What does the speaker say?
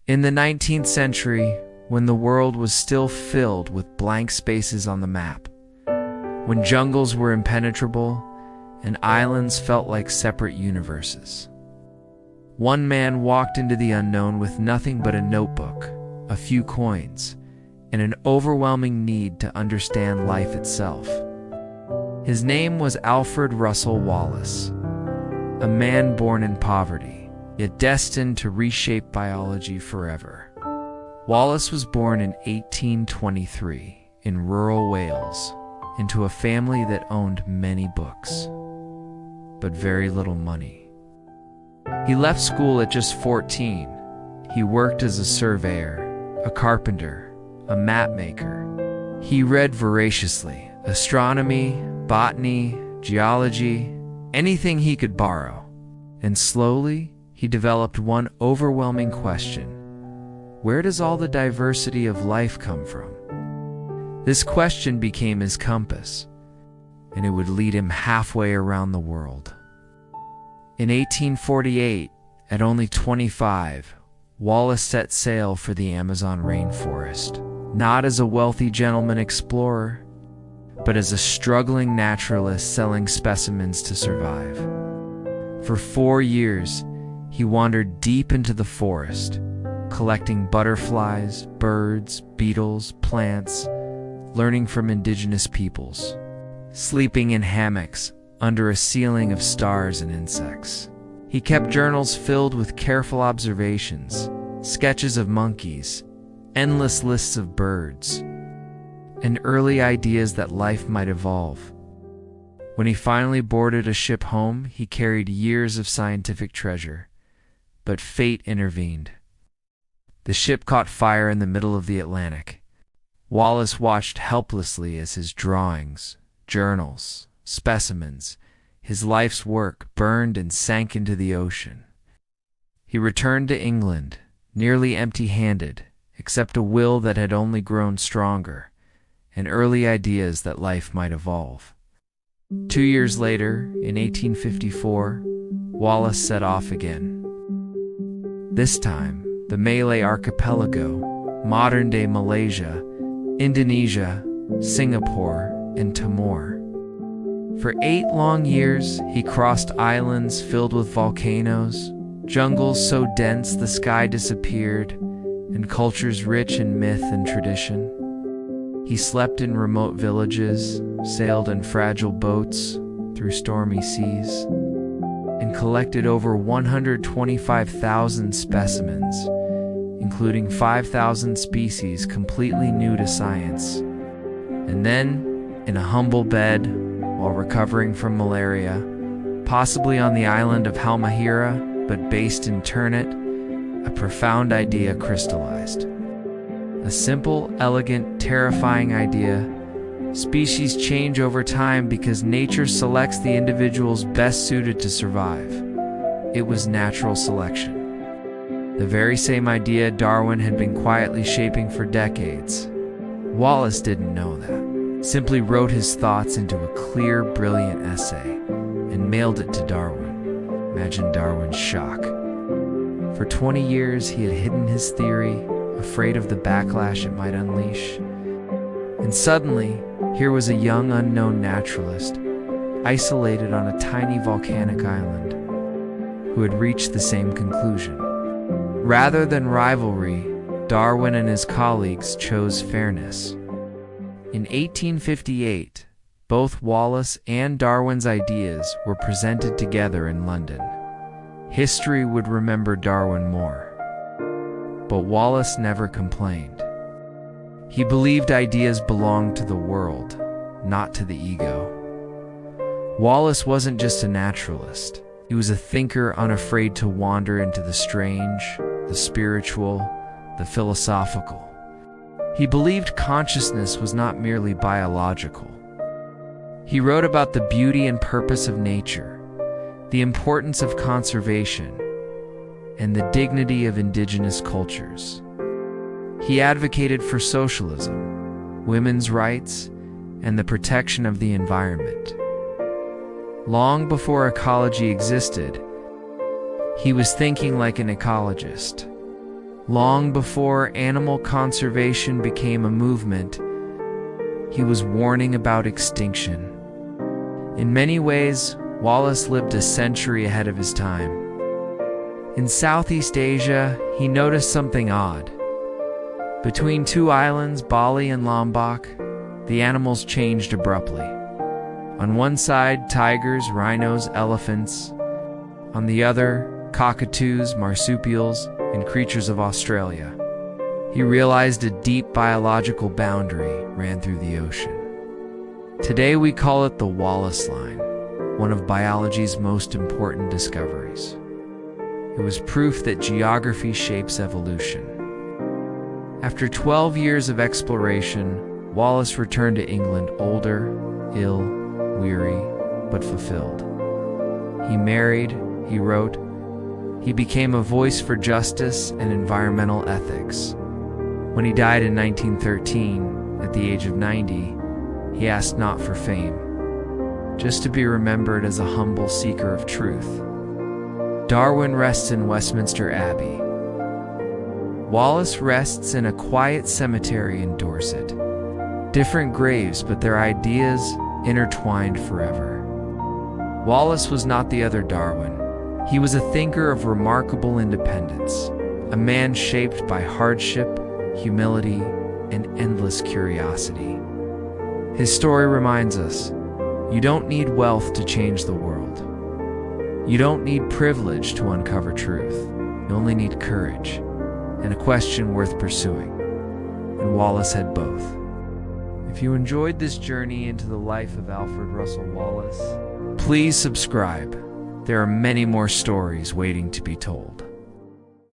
In the 19th century, when the world was still filled with blank spaces on the map, when jungles were impenetrable and islands felt like separate universes, one man walked into the unknown with nothing but a notebook, a few coins, and an overwhelming need to understand life itself. His name was Alfred Russel Wallace, a man born in poverty, yet destined to reshape biology forever. Wallace was born in 1823 in rural Wales into a family that owned many books, but very little money. He left school at just 14. He worked as a surveyor, a carpenter, a map maker. He read voraciously: astronomy, botany, geology, anything he could borrow. And slowly, he developed one overwhelming question: where does all the diversity of life come from? This question became his compass, and it would lead him halfway around the world. In 1848, at only 25, Wallace set sail for the Amazon rainforest, not as a wealthy gentleman explorer, but as a struggling naturalist selling specimens to survive. For 4 years, he wandered deep into the forest, collecting butterflies, birds, beetles, plants, learning from indigenous peoples, sleeping in hammocks under a ceiling of stars and insects. He kept journals filled with careful observations, sketches of monkeys, endless lists of birds, and early ideas that life might evolve. When he finally boarded a ship home, he carried years of scientific treasure, but fate intervened. The ship caught fire in the middle of the Atlantic. Wallace watched helplessly as his drawings, journals, specimens, his life's work burned and sank into the ocean. He returned to England, nearly empty-handed, except a will that had only grown stronger, and early ideas that life might evolve. 2 years later, in 1854, Wallace set off again. This time, the Malay Archipelago, modern-day Malaysia, Indonesia, Singapore, and Timor. For 8 long years, he crossed islands filled with volcanoes, jungles so dense the sky disappeared, and cultures rich in myth and tradition. He slept in remote villages, sailed in fragile boats through stormy seas, and collected over 125,000 specimens, including 5,000 species completely new to science. And then, in a humble bed, while recovering from malaria, possibly on the island of Halmahera, but based in Ternate, a profound idea crystallized. A simple, elegant, terrifying idea. Species change over time because nature selects the individuals best suited to survive. It was natural selection. The very same idea Darwin had been quietly shaping for decades. Wallace didn't know that. Simply wrote his thoughts into a clear, brilliant essay and mailed it to Darwin. Imagine Darwin's shock. For 20 years, he had hidden his theory, afraid of the backlash it might unleash. And suddenly, here was a young unknown naturalist, isolated on a tiny volcanic island, who had reached the same conclusion. Rather than rivalry, Darwin and his colleagues chose fairness. In 1858, both Wallace and Darwin's ideas were presented together in London. History would remember Darwin more. But Wallace never complained. He believed ideas belonged to the world, not to the ego. Wallace wasn't just a naturalist. He was a thinker unafraid to wander into the strange, the spiritual, the philosophical. He believed consciousness was not merely biological. He wrote about the beauty and purpose of nature, the importance of conservation, and the dignity of indigenous cultures. He advocated for socialism, women's rights, and the protection of the environment. Long before ecology existed, he was thinking like an ecologist. He was thinking like a naturalist, Long before animal conservation became a movement, he was warning about extinction. In many ways, Wallace lived a century ahead of his time. In Southeast Asia, he noticed something odd. Between two islands, Bali and Lombok, the animals changed abruptly. On one side, tigers, rhinos, elephants. On the other, cockatoos, marsupials, and creatures of Australia. He realized a deep biological boundary ran through the ocean. Today we call it the Wallace Line, one of biology's most important discoveries. It was proof that geography shapes evolution. After 12 years of exploration, Wallace returned to England older, ill, weary, but fulfilled. He married, he wrote, he became a voice for justice and environmental ethics. When he died in 1913, at the age of 90, he asked not for fame, just to be remembered as a humble seeker of truth. Darwin rests in Westminster Abbey. Wallace rests in a quiet cemetery in Dorset. Different graves, but their ideas intertwined forever. Wallace was not the other Darwin. He was a thinker of remarkable independence, a man shaped by hardship, humility, and endless curiosity. His story reminds us, you don't need wealth to change the world. You don't need privilege to uncover truth. You only need courage, and a question worth pursuing. And Wallace had both. If you enjoyed this journey into the life of Alfred Russel Wallace, please subscribe. There are many more stories waiting to be told.